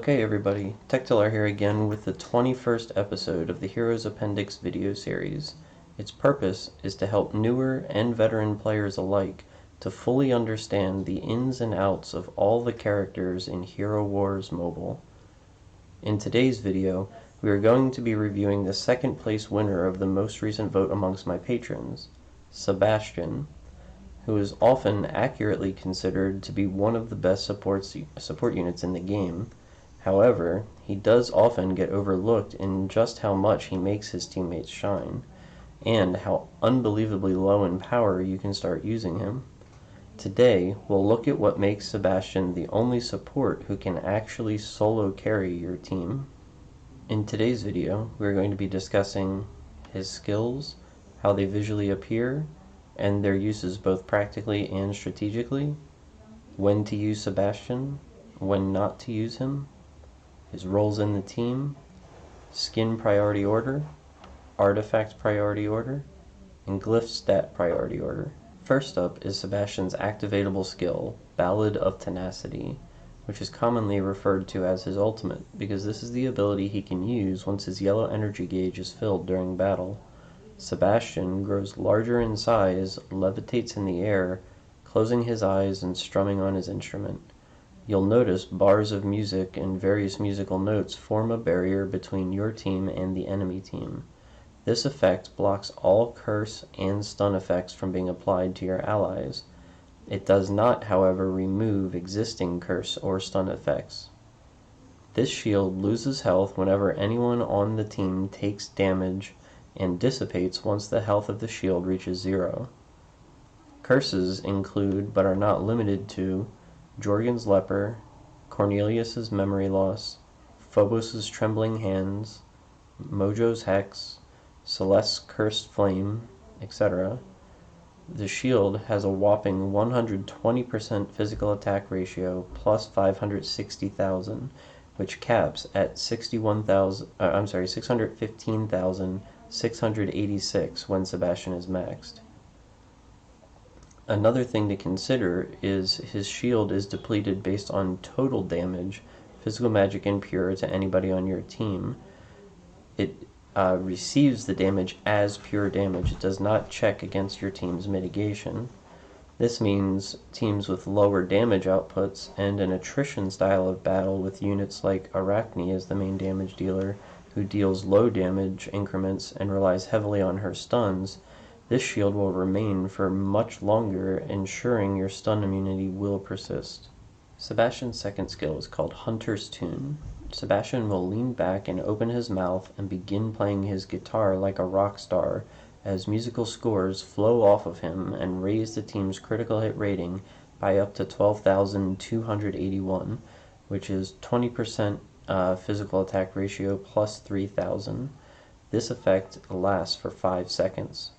Okay everybody, Tectilar here again with the 21st episode of the Heroes Appendix video series. Its purpose is to help newer and veteran players alike to fully understand the ins and outs of all the characters in Hero Wars Mobile. In today's video, we are going to be reviewing the second place winner of the most recent vote amongst my patrons, Sebastian, who is often accurately considered to be one of the best support units in the game. However, he does often get overlooked in just how much he makes his teammates shine, and how unbelievably low in power you can start using him. Today, we'll look at what makes Sebastian the only support who can actually solo carry your team. In today's video, we're going to be discussing his skills, how they visually appear, and their uses both practically and strategically, when to use Sebastian, when not to use him, his roles in the team, skin priority order, artifact priority order, and glyph stat priority order. First up is Sebastian's activatable skill, Ballad of Tenacity, which is commonly referred to as his ultimate, because this is the ability he can use once his yellow energy gauge is filled during battle. Sebastian grows larger in size, levitates in the air, closing his eyes and strumming on his instrument. You'll notice bars of music and various musical notes form a barrier between your team and the enemy team. This effect blocks all curse and stun effects from being applied to your allies. It does not, however, remove existing curse or stun effects. This shield loses health whenever anyone on the team takes damage and dissipates once the health of the shield reaches 0. Curses include, but are not limited to, Jorgen's Leper, Cornelius's Memory Loss, Phobos's Trembling Hands, Mojo's Hex, Celeste's Cursed Flame, etc. The shield has a whopping 120% physical attack ratio plus 560,000, which caps at 615,686 when Sebastian is maxed. Another thing to consider is his shield is depleted based on total damage, physical, magic, and pure to anybody on your team. It receives the damage as pure damage. It does not check against your team's mitigation. This means teams with lower damage outputs and an attrition style of battle with units like Arachne as the main damage dealer, who deals low damage increments and relies heavily on her stuns, this shield will remain for much longer, ensuring your stun immunity will persist. Sebastian's second skill is called Hunter's Tune. Sebastian will lean back and open his mouth and begin playing his guitar like a rock star as musical scores flow off of him and raise the team's critical hit rating by up to 12,281, which is 20% physical attack ratio plus 3,000. This effect lasts for 5 seconds.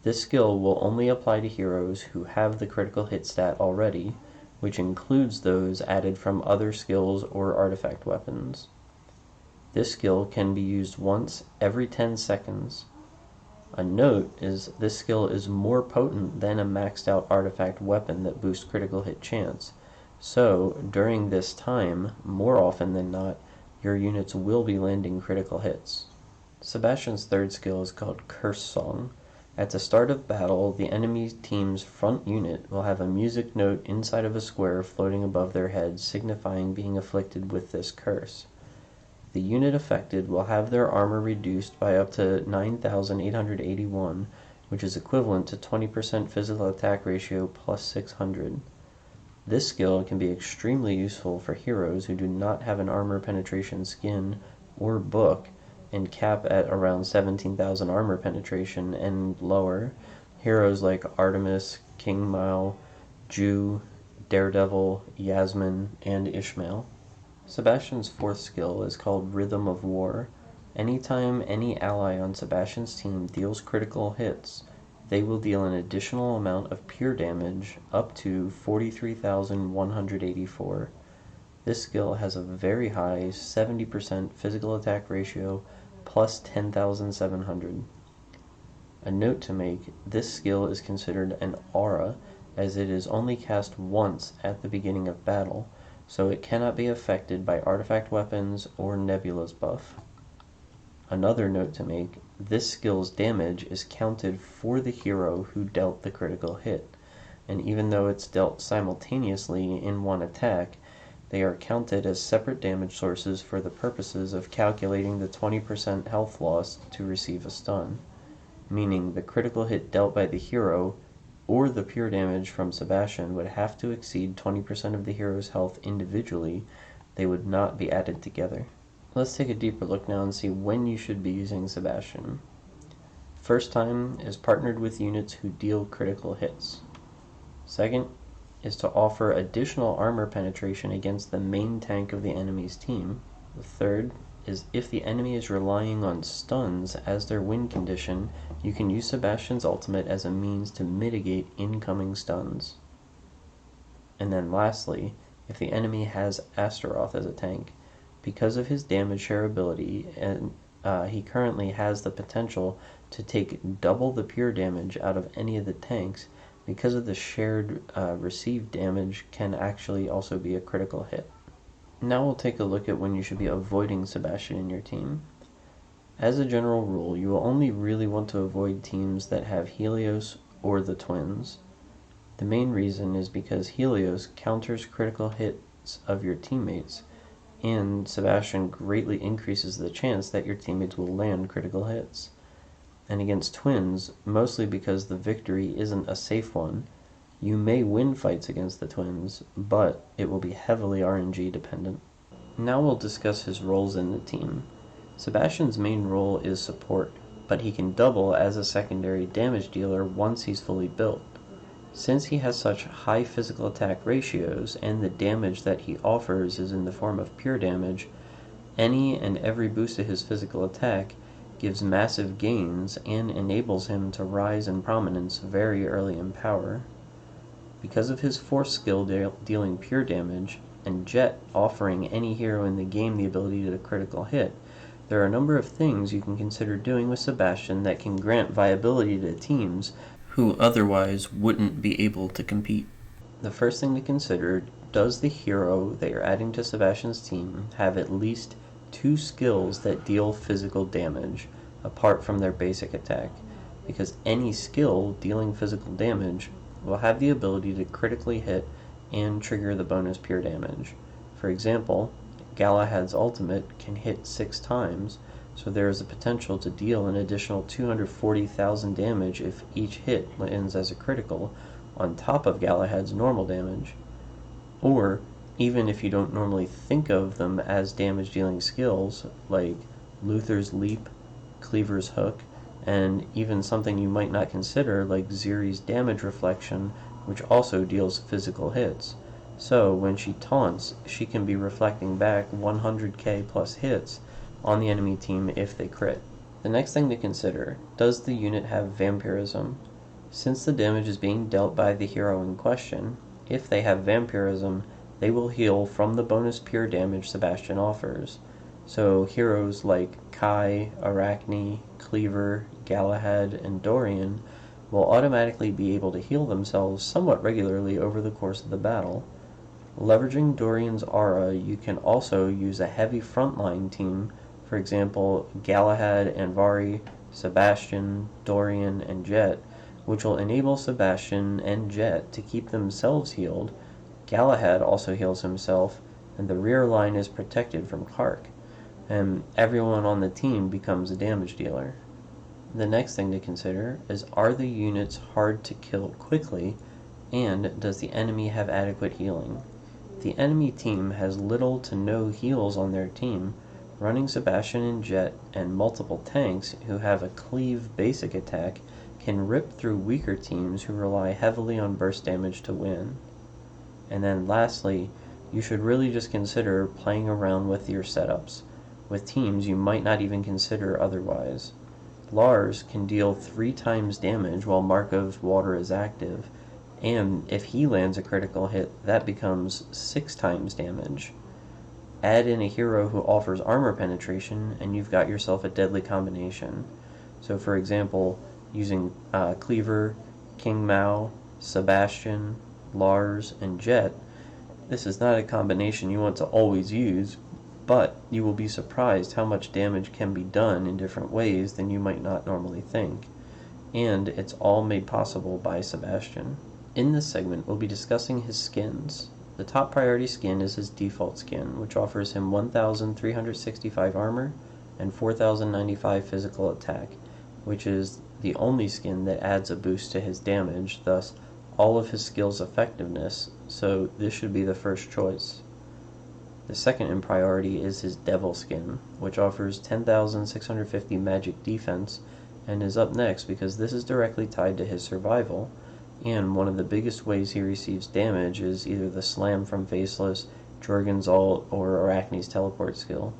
This skill will only apply to heroes who have the critical hit stat already, which includes those added from other skills or artifact weapons. This skill can be used once every 10 seconds. A note is this skill is more potent than a maxed out artifact weapon that boosts critical hit chance, so during this time, more often than not, your units will be landing critical hits. Sebastian's third skill is called Curse Song. At the start of battle, the enemy team's front unit will have a music note inside of a square floating above their heads, signifying being afflicted with this curse. The unit affected will have their armor reduced by up to 9,881, which is equivalent to 20% physical attack ratio plus 600. This skill can be extremely useful for heroes who do not have an armor penetration skin or book, and cap at around 17,000 armor penetration and lower. Heroes like Artemis, King Mao, Jew, Daredevil, Yasmin, and Ishmael. Sebastian's fourth skill is called Rhythm of War. Anytime any ally on Sebastian's team deals critical hits, they will deal an additional amount of pure damage, up to 43,184. This skill has a very high 70% physical attack ratio, plus 10,700. A note to make, this skill is considered an aura, as it is only cast once at the beginning of battle, so it cannot be affected by artifact weapons or Nebula's buff. Another note to make, this skill's damage is counted for the hero who dealt the critical hit, and even though it's dealt simultaneously in one attack, they are counted as separate damage sources for the purposes of calculating the 20% health loss to receive a stun, meaning the critical hit dealt by the hero or the pure damage from Sebastian would have to exceed 20% of the hero's health individually. They would not be added together. Let's take a deeper look now and see when you should be using Sebastian. First time is partnered with units who deal critical hits. Second is to offer additional armor penetration against the main tank of the enemy's team. The third is if the enemy is relying on stuns as their win condition, you can use Sebastian's ultimate as a means to mitigate incoming stuns. And then lastly, if the enemy has Astaroth as a tank, because of his damage share ability, and he currently has the potential to take double the pure damage out of any of the tanks, because of the shared received damage can actually also be a critical hit. Now we'll take a look at when you should be avoiding Sebastian in your team. As a general rule, you will only really want to avoid teams that have Helios or the twins. The main reason is because Helios counters critical hits of your teammates, and Sebastian greatly increases the chance that your teammates will land critical hits. And against twins, mostly because the victory isn't a safe one, you may win fights against the twins, but it will be heavily RNG dependent. Now we'll discuss his roles in the team. Sebastian's main role is support, but he can double as a secondary damage dealer once he's fully built. Since he has such high physical attack ratios and the damage that he offers is in the form of pure damage, any and every boost to his physical attack gives massive gains and enables him to rise in prominence very early in power. Because of his force skill dealing pure damage, and Jet offering any hero in the game the ability to critical hit, there are a number of things you can consider doing with Sebastian that can grant viability to teams who otherwise wouldn't be able to compete. The first thing to consider, does the hero that you're adding to Sebastian's team have at least 2 skills that deal physical damage, apart from their basic attack? Because any skill dealing physical damage will have the ability to critically hit and trigger the bonus pure damage. For example, Galahad's ultimate can hit 6 times, so there is a potential to deal an additional 240,000 damage if each hit ends as a critical, on top of Galahad's normal damage. Or, even if you don't normally think of them as damage dealing skills, like Luther's Leap, Cleaver's Hook, and even something you might not consider like Ziri's Damage Reflection, which also deals physical hits. So when she taunts, she can be reflecting back 100k plus hits on the enemy team if they crit. The next thing to consider, does the unit have Vampirism? Since the damage is being dealt by the hero in question, if they have Vampirism, they will heal from the bonus pure damage Sebastian offers. So heroes like Kai, Arachne, Cleaver, Galahad, and Dorian will automatically be able to heal themselves somewhat regularly over the course of the battle. Leveraging Dorian's aura, you can also use a heavy frontline team, for example Galahad, Anvari, Sebastian, Dorian, and Jet, which will enable Sebastian and Jet to keep themselves healed. Galahad also heals himself, and the rear line is protected from Kark, and everyone on the team becomes a damage dealer. The next thing to consider is, are the units hard to kill quickly, and does the enemy have adequate healing? If the enemy team has little to no heals on their team, running Sebastian and Jet and multiple tanks who have a cleave basic attack can rip through weaker teams who rely heavily on burst damage to win. And then lastly, you should really just consider playing around with your setups, with teams you might not even consider otherwise. Lars can deal 3 times damage while Markov's water is active, and if he lands a critical hit, that becomes 6 times damage. Add in a hero who offers armor penetration, and you've got yourself a deadly combination. So for example, using Cleaver, King Mao, Sebastian, Lars, and Jet, This is not a combination you want to always use, but you will be surprised how much damage can be done in different ways than you might not normally think. And it's all made possible by Sebastian. In this segment, we'll be discussing his skins. The top priority skin is his default skin, which offers him 1,365 armor and 4,095 physical attack, which is the only skin that adds a boost to his damage, thus all of his skills' effectiveness, so this should be the first choice. The second in priority is his devil skin, which offers 10,650 magic defense, and is up next because this is directly tied to his survival, and one of the biggest ways he receives damage is either the slam from Faceless, Jorgen's ult, or Arachne's teleport skill.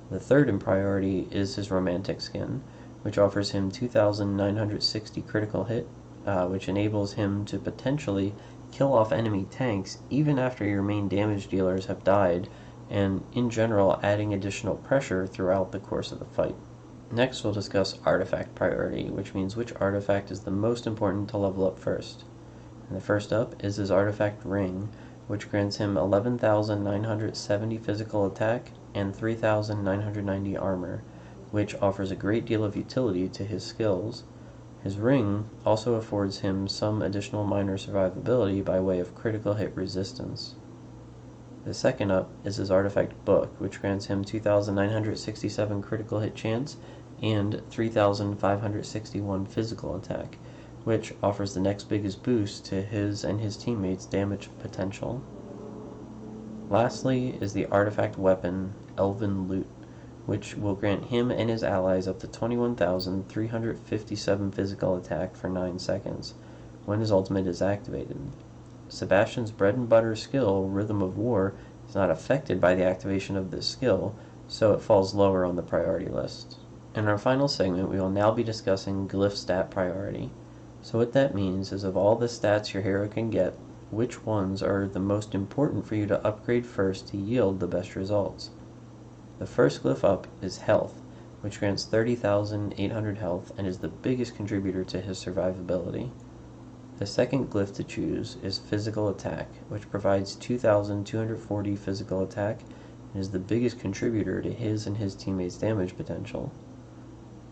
The third in priority is his romantic skin, which offers him 2,960 critical hit, which enables him to potentially kill off enemy tanks even after your main damage dealers have died, and in general adding additional pressure throughout the course of the fight. Next we'll discuss artifact priority, which means which artifact is the most important to level up first. And the first up is his artifact ring, which grants him 11,970 physical attack and 3,990 armor, which offers a great deal of utility to his skills. His ring also affords him some additional minor survivability by way of critical hit resistance. The second up is his artifact book, which grants him 2,967 critical hit chance and 3,561 physical attack, which offers the next biggest boost to his and his teammates' damage potential. Lastly is the artifact weapon, Elven Loot, which will grant him and his allies up to 21,357 physical attack for 9 seconds, when his ultimate is activated. Sebastian's bread and butter skill, Rhythm of War, is not affected by the activation of this skill, so it falls lower on the priority list. In our final segment, we will now be discussing glyph stat priority. So what that means is of all the stats your hero can get, which ones are the most important for you to upgrade first to yield the best results. The first glyph up is health, which grants 30,800 health and is the biggest contributor to his survivability. The second glyph to choose is physical attack, which provides 2,240 physical attack and is the biggest contributor to his and his teammates' damage potential.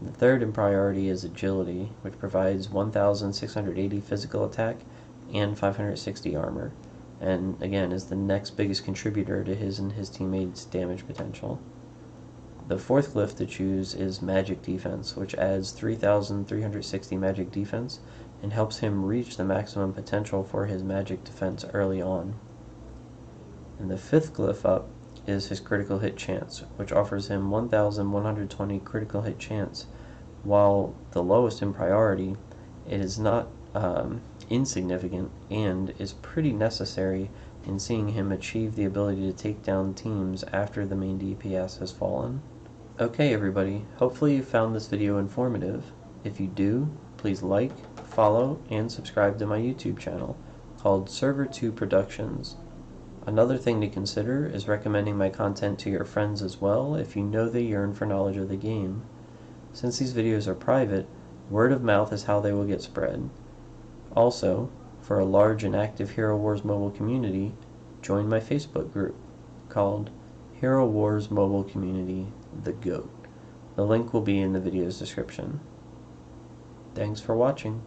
The third in priority is agility, which provides 1,680 physical attack and 560 armor, and again is the next biggest contributor to his and his teammates' damage potential. The fourth glyph to choose is magic defense, which adds 3,360 magic defense and helps him reach the maximum potential for his magic defense early on. And the fifth glyph up is his critical hit chance, which offers him 1,120 critical hit chance. While the lowest in priority, it is not insignificant and is pretty necessary in seeing him achieve the ability to take down teams after the main DPS has fallen. Okay everybody, hopefully you found this video informative. If you do, please like, follow, and subscribe to my YouTube channel called Server 2 Productions. Another thing to consider is recommending my content to your friends as well if you know they yearn for knowledge of the game. Since these videos are private, word of mouth is how they will get spread. Also, for a large and active Hero Wars mobile community, join my Facebook group called Hero Wars Mobile Community The GOAT. The link will be in the video's description. Thanks for watching.